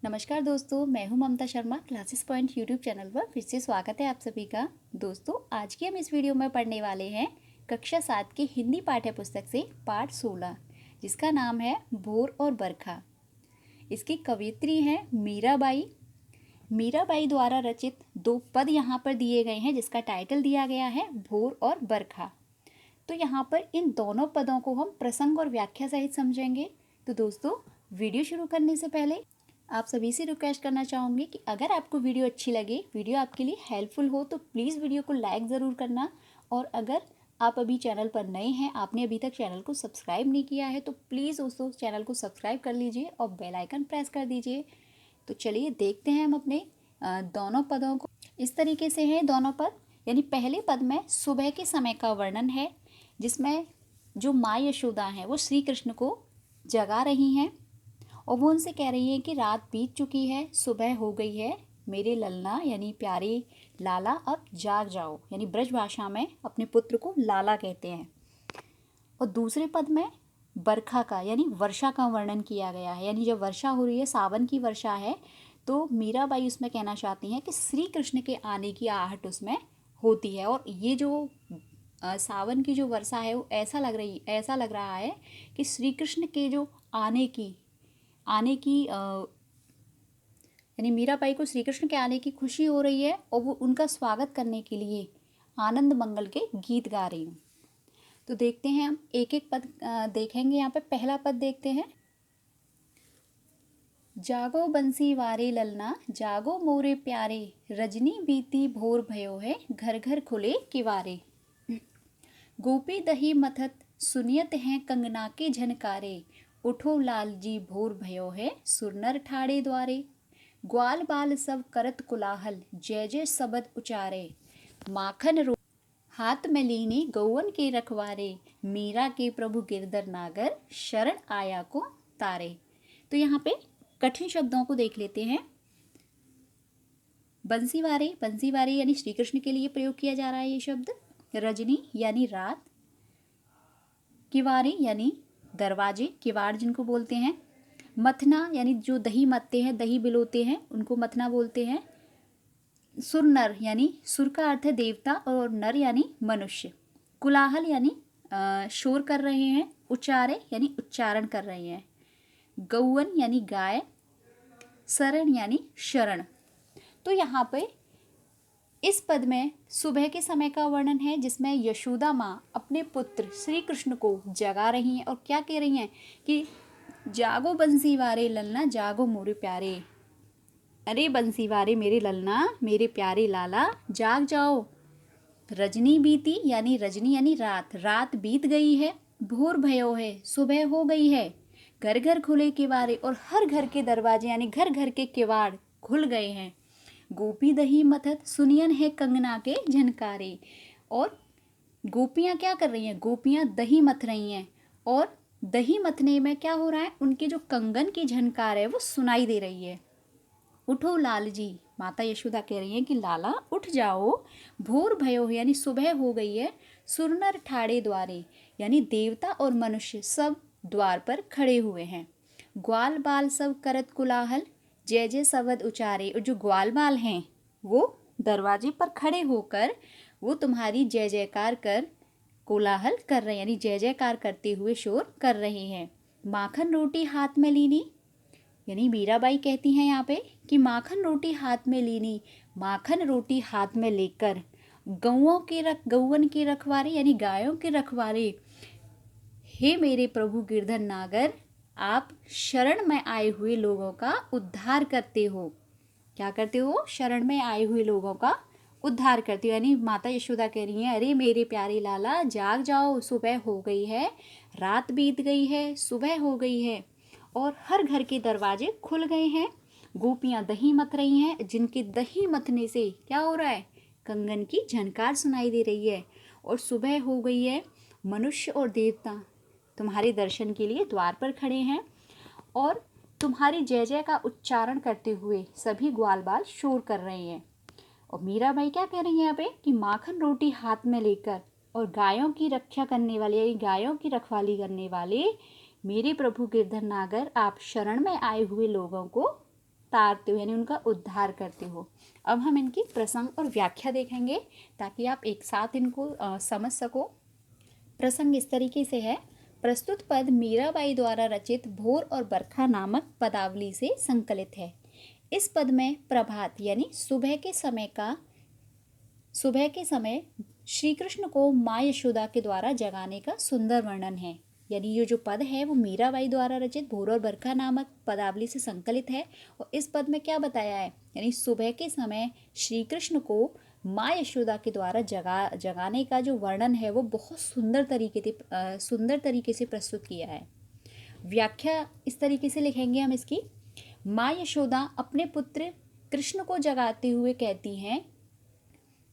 नमस्कार दोस्तों, मैं हूं Mamta Sharma. Classes point YouTube channel पर फिर से स्वागत है आप सभी का। दोस्तों, आज की हम इस वीडियो में पढ़ने वाले हैं कक्षा 7 की हिंदी पाठ्य पुस्तक से पाठ 16, जिसका नाम है भोर और बरखा। इसकी कवयित्री हैं मीराबाई। मीराबाई द्वारा रचित 2 पद यहाँ पर दिए गए हैं, जिसका टाइटल दिया गया है भोर और बरखा। तो यहाँ पर इन दोनों पदों को हम प्रसंग और व्याख्या सहित समझेंगे। तो दोस्तों, वीडियो शुरू करने से पहले आप सभी से रिक्वेस्ट करना चाहूँगी कि अगर आपको वीडियो अच्छी लगे, वीडियो आपके लिए हेल्पफुल हो, तो प्लीज़ वीडियो को लाइक ज़रूर करना। और अगर आप अभी चैनल पर नए हैं, आपने अभी तक चैनल को सब्सक्राइब नहीं किया है, तो प्लीज़ दोस्तों चैनल को सब्सक्राइब कर लीजिए और बेल आइकन प्रेस कर दीजिए। तो चलिए देखते हैं हम अपने दोनों पदों को। इस तरीके से हैं दोनों पद। यानी पहले पद में सुबह के समय का वर्णन है, जिसमें जो माँ यशोदा हैं वो श्री कृष्ण को जगा रही हैं और वो उनसे कह रही हैं कि रात बीत चुकी है, सुबह हो गई है, मेरे ललना यानी प्यारे लाला अब जाग जाओ। यानी ब्रज भाषा में अपने पुत्र को लाला कहते हैं। और दूसरे पद में बरखा का यानी वर्षा का वर्णन किया गया है। यानी जब वर्षा हो रही है, सावन की वर्षा है, तो मीराबाई उसमें कहना चाहती हैं कि श्री कृष्ण के आने की आहट उसमें होती है। और ये जो सावन की जो वर्षा है वो ऐसा लग रहा है कि श्री कृष्ण के जो आने की यानी मीराबाई को श्री कृष्ण के आने की खुशी हो रही है और वो उनका स्वागत करने के लिए आनंद मंगल के गीत गा रही हूँ। तो देखते हैं, हम एक एक पद देखेंगे। यहाँ पे पहला पद देखते हैं। जागो बंसी वारे ललना, जागो मोरे प्यारे, रजनी बीती भोर भयो है, घर घर खुले किवारे। गोपी दही मथत सुनियत हैं कंगना के झनकारे, उठो लाल जी भोर भयो है, सुरनर ठाड़े द्वारे। ग्वाल बाल सब करत कुलाहल, जय जय सबद उचारे, माखन रो हाथ में लीनी गौवन के रखवारे, मीरा के प्रभु गिरधर नागर, शरण आया को तारे। तो यहाँ पे कठिन शब्दों को देख लेते हैं। बंसीवारे यानी श्री कृष्ण के लिए प्रयोग किया जा रहा है ये शब्द। रजनी यानी रात। किवारे यानी दरवाजे, किवाड़ जिनको बोलते हैं। मथना यानी जो दही मथते हैं, दही बिलोते हैं, उनको मथना बोलते हैं। सुर नर यानी सुर का अर्थ है देवता और नर यानी मनुष्य। कुलाहल यानी शोर कर रहे हैं। उचारे यानी उच्चारण कर रहे हैं। गौवन यानी गाय। शरण यानी शरण। तो यहाँ पे इस पद में सुबह के समय का वर्णन है, जिसमें यशोदा माँ अपने पुत्र श्री कृष्ण को जगा रही हैं और क्या कह रही हैं कि जागो बंसी वारे ललना, जागो मोरे प्यारे। अरे बंसी वारे मेरे ललना, मेरे प्यारे लाला, जाग जाओ। रजनी बीती यानी रजनी यानी रात, रात बीत गई है। भोर भयो है, सुबह हो गई है। घर घर खुले किवारे, और हर घर के दरवाजे यानी घर घर के किवाड़ खुल गए हैं। गोपी दही मथत सुनियन है कंगना के झनकारे। और गोपियाँ क्या कर रही हैं? गोपियाँ दही मथ रही हैं, और दही मथने में क्या हो रहा है, उनके जो कंगन की झनकार है वो सुनाई दे रही है। उठो लाल जी, माता यशोदा कह रही हैं कि लाला उठ जाओ। भोर भयो यानी सुबह हो गई है। सुरनर ठाड़े द्वारे यानी देवता और मनुष्य सब द्वार पर खड़े हुए हैं। ग्वाल बाल सब करत कुलाहल, जय जय सबद उचारे। और जो ग्वाल बाल हैं वो दरवाजे पर खड़े होकर वो तुम्हारी जय जयकार कर कोलाहल कर रहे हैं, यानी जय जयकार करते हुए शोर कर रहे हैं। माखन रोटी हाथ में लीनी, यानी मीराबाई कहती हैं यहाँ पे कि माखन रोटी हाथ में लीनी, माखन रोटी हाथ में लेकर गौवन के रखवारे यानी गायों के रखवारे, हे मेरे प्रभु गिरधर नागर, आप शरण में आए हुए लोगों का उद्धार करते हो। क्या करते हो? शरण में आए हुए लोगों का उद्धार करते हो। यानी माता यशोदा कह रही हैं, अरे मेरे प्यारे लाला जाग जाओ, सुबह हो गई है, रात बीत गई है, सुबह हो गई है, और हर घर के दरवाजे खुल गए हैं। गोपियाँ दही मथ रही हैं, जिनके दही मथने से क्या हो रहा है? कंगन की झनकार सुनाई दे रही है। और सुबह हो गई है। मनुष्य और देवता तुम्हारे दर्शन के लिए द्वार पर खड़े हैं, और तुम्हारी जय जय का उच्चारण करते हुए सभी ग्वाल बाल शोर कर रहे हैं। और मीराबाई क्या कह रही है यहाँ पे कि माखन रोटी हाथ में लेकर और गायों की रक्षा करने वाले, यानी गायों की रखवाली करने वाले मेरे प्रभु गिरधर नागर, आप शरण में आए हुए लोगों को तारते हो यानी उनका उद्धार करते हो। अब हम इनकी प्रसंग और व्याख्या देखेंगे ताकि आप एक साथ इनको समझ सको। प्रसंग इस तरीके से है। प्रस्तुत पद मीराबाई द्वारा रचित भोर और बरखा नामक पदावली से संकलित है। इस पद में प्रभात यानी सुबह के समय श्री कृष्ण को माँ यशोदा के द्वारा जगाने का सुंदर वर्णन है। यानी ये जो पद है वो मीराबाई द्वारा रचित भोर और बरखा नामक पदावली से संकलित है। और इस पद में क्या बताया है, यानी सुबह के समय श्री कृष्ण को माँ यशोदा के द्वारा जगाने का जो वर्णन है वो बहुत सुंदर तरीके से प्रस्तुत किया है। व्याख्या इस तरीके से लिखेंगे हम इसकी। माँ यशोदा अपने पुत्र कृष्ण को जगाते हुए कहती हैं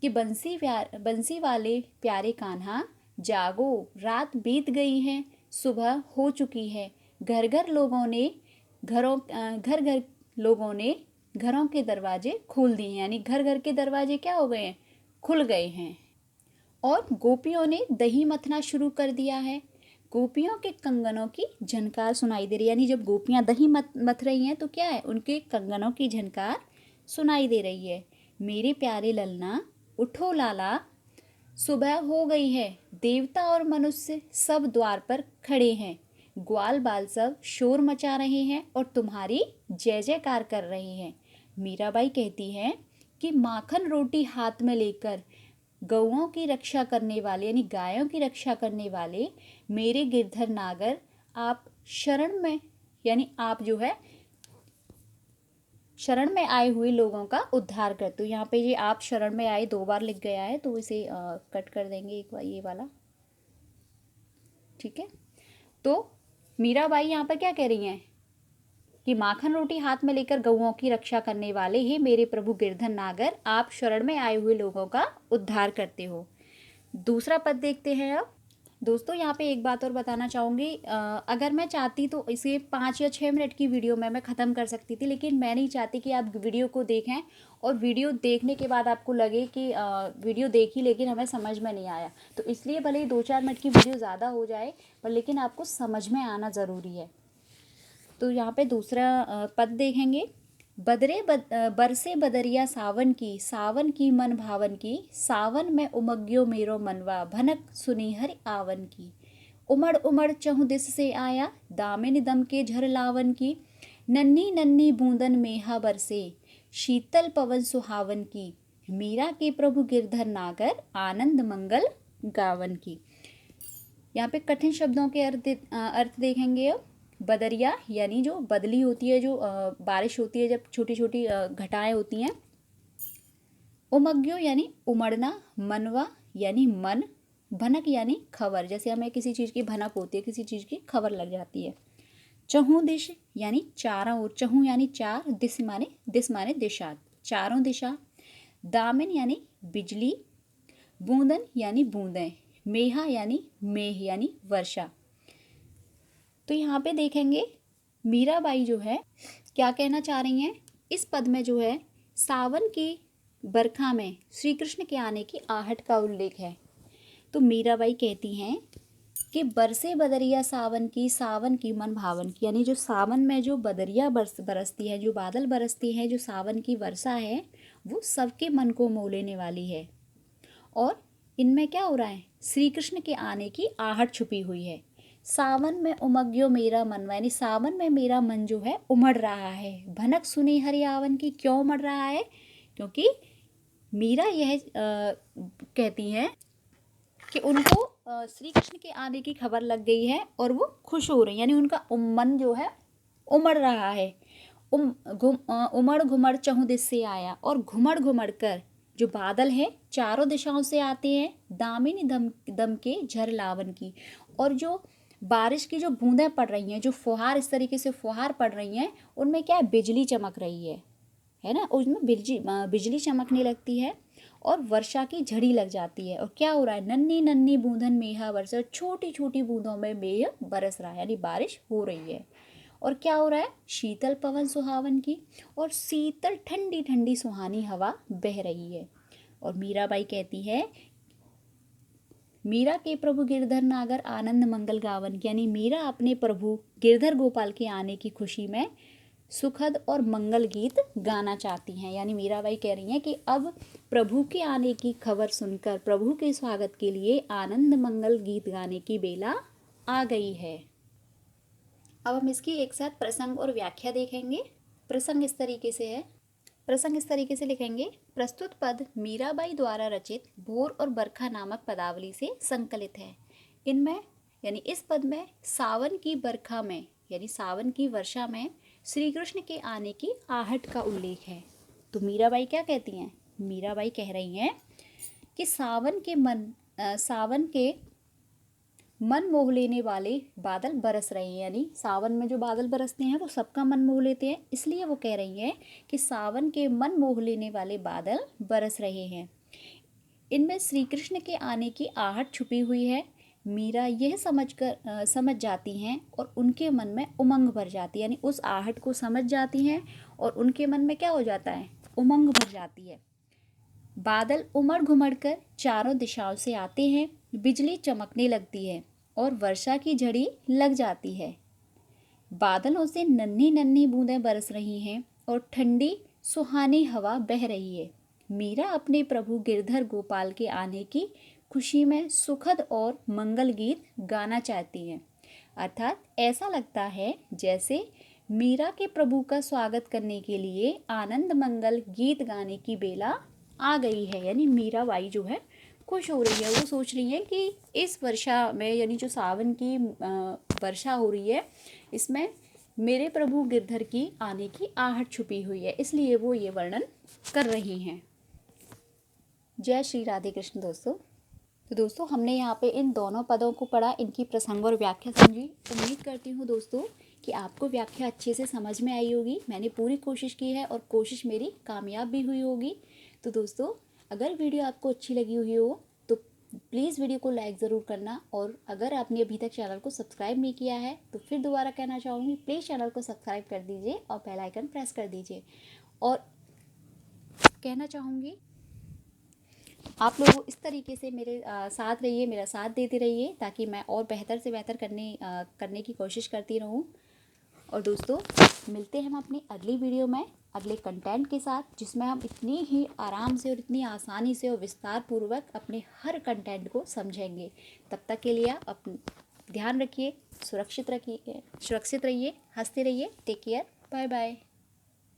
कि बंसी वाले प्यारे कान्हा, जागो, रात बीत गई है, सुबह हो चुकी है। घर घर लोगों ने घरों के दरवाजे खोल दिए, यानी घर घर के दरवाजे क्या हो गए हैं, खुल गए हैं। और गोपियों ने दही मथना शुरू कर दिया है। गोपियों के कंगनों की झनकार सुनाई दे रही है, यानी जब गोपियां दही मथ रही हैं तो क्या है, उनके कंगनों की झनकार सुनाई दे रही है। मेरे प्यारे ललना उठो लाला, सुबह हो गई है। देवता और मनुष्य सब द्वार पर खड़े हैं। ग्वाल बाल सब शोर मचा रहे हैं और तुम्हारी जय जयकार कर रहे हैं। मीराबाई कहती हैं कि माखन रोटी हाथ में लेकर गौओं की रक्षा करने वाले यानी गायों की रक्षा करने वाले मेरे गिरधर नागर, आप शरण में यानी आप जो है शरण में आए हुए लोगों का उद्धार करते हो। यहाँ पे ये आप शरण में आए 2 बार लिख गया है तो इसे कट कर देंगे एक बार ये वाला, ठीक है। तो मीराबाई यहाँ पर क्या कह रही हैं कि माखन रोटी हाथ में लेकर गौओं की रक्षा करने वाले हे मेरे प्रभु गिरधर नागर, आप शरण में आए हुए लोगों का उद्धार करते हो। दूसरा पद देखते हैं अब। दोस्तों यहाँ पे एक बात और बताना चाहूँगी, अगर मैं चाहती तो इसे 5 या 6 मिनट की वीडियो में मैं ख़त्म कर सकती थी, लेकिन मैं नहीं चाहती कि आप वीडियो को देखें और वीडियो देखने के बाद आपको लगे कि वीडियो देखी लेकिन हमें समझ में नहीं आया। तो इसलिए भले ही 2-4 मिनट की वीडियो ज़्यादा हो जाए पर लेकिन आपको समझ में आना ज़रूरी है। तो यहाँ पे दूसरा पद देखेंगे। बरसे बदरिया सावन की मन भावन की, सावन में उमग्यो मेरो मनवा, भनक सुनी हरि आवन की। उमड़ उमड़ चहुँ दिस से आया, दामिनी दम के झर लावन की। नन्ही नन्ही बूंदन मेहा बरसे, शीतल पवन सुहावन की। मीरा के प्रभु गिरधर नागर, आनंद मंगल गावन की। यहाँ पे कठिन शब्दों के अर्थ देखेंगे अब। बदरिया यानी जो बदली होती है, जो बारिश होती है जब छोटी छोटी घटाएं होती हैं। उमग्यो यानी उमड़ना, मनवा यानी मन, भनक यानी खबर, जैसे हमें किसी चीज़ की भनक होती है, किसी चीज़ की खबर लग जाती है। चहुँ दिश यानी चारों ओर, चहुँ यानी चार, दिस माने दिशा, चारों दिशा। दामिन यानी बिजली, बूंदन यानी बूंदें, मेहा यानी मेह यानी वर्षा। तो यहाँ पे देखेंगे मीराबाई जो है क्या कहना चाह रही हैं। इस पद में जो है सावन की बरखा में श्री कृष्ण के आने की आहट का उल्लेख है। तो मीराबाई कहती हैं कि बरसे बदरिया सावन की मन भावन की, यानी जो सावन में जो बदरिया बरसती है, जो बादल बरसती है, जो सावन की वर्षा है वो सबके मन को मोह लेने वाली है। और इनमें क्या हो रहा है, श्री कृष्ण के आने की आहट छुपी हुई है। सावन में उमग्यो मेरा मन, यानी सावन में मेरा मन जो है उमड़ रहा है। भनक सुनी हरि आवन की, क्यों उमड़ रहा है, क्योंकि मीरा यह कहती हैं कि उनको श्री कृष्ण के आने की खबर लग गई है और वो खुश हो रही, यानी उनका मन जो है उमड़ रहा है। उमड़ घुमड़ चहुँ दिस से आया, और घुमड़ घुमड़ कर जो बादल हैं चारों दिशाओं से आते हैं। दामिनी दम के झर लावन की, और जो बारिश की जो बूंदें पड़ रही हैं, जो फुहार इस तरीके से फुहार पड़ रही हैं, उनमें क्या है, बिजली चमक रही है ना, उसमें बिजली चमकने लगती है और वर्षा की झड़ी लग जाती है। और क्या हो रहा है, नन्ही नन्ही बूंदन मेहा बरस, छोटी छोटी बूंदों में मेह बरस रहा है, यानी बारिश हो रही है। और क्या हो रहा है, शीतल पवन सुहावन की, और शीतल ठंडी ठंडी सुहानी हवा बह रही है। और मीराबाई कहती है, मीरा के प्रभु गिरधर नागर आनंद मंगल गावन की, यानी मीरा अपने प्रभु गिरधर गोपाल के आने की खुशी में सुखद और मंगल गीत गाना चाहती हैं। यानी मीराबाई कह रही हैं कि अब प्रभु के आने की खबर सुनकर प्रभु के स्वागत के लिए आनंद मंगल गीत गाने की बेला आ गई है। अब हम इसकी एक साथ प्रसंग और व्याख्या देखेंगे। प्रसंग इस तरीके से है, प्रसंग इस तरीके से लिखेंगे। प्रस्तुत पद मीराबाई द्वारा रचित भोर और बरखा नामक पदावली से संकलित है। इनमें यानी इस पद में सावन की बरखा में यानी सावन की वर्षा में श्री कृष्ण के आने की आहट का उल्लेख है। तो मीराबाई क्या कहती हैं? मीराबाई कह रही हैं कि सावन के मन मोह लेने वाले बादल बरस रहे हैं। यानी सावन में जो बादल बरसते हैं वो सबका मन मोह लेते हैं, इसलिए वो कह रही हैं कि सावन के मन मोह लेने वाले बादल बरस रहे हैं। इनमें श्री कृष्ण के आने की आहट छुपी हुई है। मीरा यह समझ जाती हैं और उनके मन में उमंग भर जाती है। यानी उस आहट को समझ जाती हैं और उनके मन में क्या हो जाता है? उमंग भर जाती है। बादल उमड़ घुमड़ कर चारों दिशाओं से आते हैं, बिजली चमकने लगती है और वर्षा की झड़ी लग जाती है। बादलों से नन्ही नन्ही बूंदें बरस रही हैं और ठंडी सुहानी हवा बह रही है। मीरा अपने प्रभु गिरधर गोपाल के आने की खुशी में सुखद और मंगल गीत गाना चाहती हैं। अर्थात ऐसा लगता है जैसे मीरा के प्रभु का स्वागत करने के लिए आनंद मंगल गीत गाने की बेला आ गई है। यानी मीराबाई जो है खुश हो रही है। वो सोच रही है कि इस वर्षा में यानी जो सावन की वर्षा हो रही है इसमें मेरे प्रभु गिरधर की आने की आहट छुपी हुई है, इसलिए वो ये वर्णन कर रही हैं। जय श्री राधे कृष्ण दोस्तों। तो दोस्तों हमने यहाँ पे इन दोनों पदों को पढ़ा, इनकी प्रसंग और व्याख्या समझी। उम्मीद करती हूँ दोस्तों कि आपको व्याख्या अच्छे से समझ में आई होगी। मैंने पूरी कोशिश की है और कोशिश मेरी कामयाब भी हुई होगी। तो दोस्तों अगर वीडियो आपको अच्छी लगी हुई हो तो प्लीज़ वीडियो को लाइक ज़रूर करना, और अगर आपने अभी तक चैनल को सब्सक्राइब नहीं किया है तो फिर दोबारा कहना चाहूँगी, प्लीज़ चैनल को सब्सक्राइब कर दीजिए और बेल आइकन प्रेस कर दीजिए। और कहना चाहूँगी आप लोग इस तरीके से मेरे साथ रहिए, मेरा साथ देते रहिए, ताकि मैं और बेहतर से बेहतर करने की कोशिश करती रहूं। और दोस्तों मिलते हैं हम अपनी अगली वीडियो में अगले कंटेंट के साथ, जिसमें हम इतनी ही आराम से और इतनी आसानी से और विस्तार पूर्वक अपने हर कंटेंट को समझेंगे। तब तक के लिए आप ध्यान रखिए, सुरक्षित रहिए, हंसते रहिए। Take care, bye bye.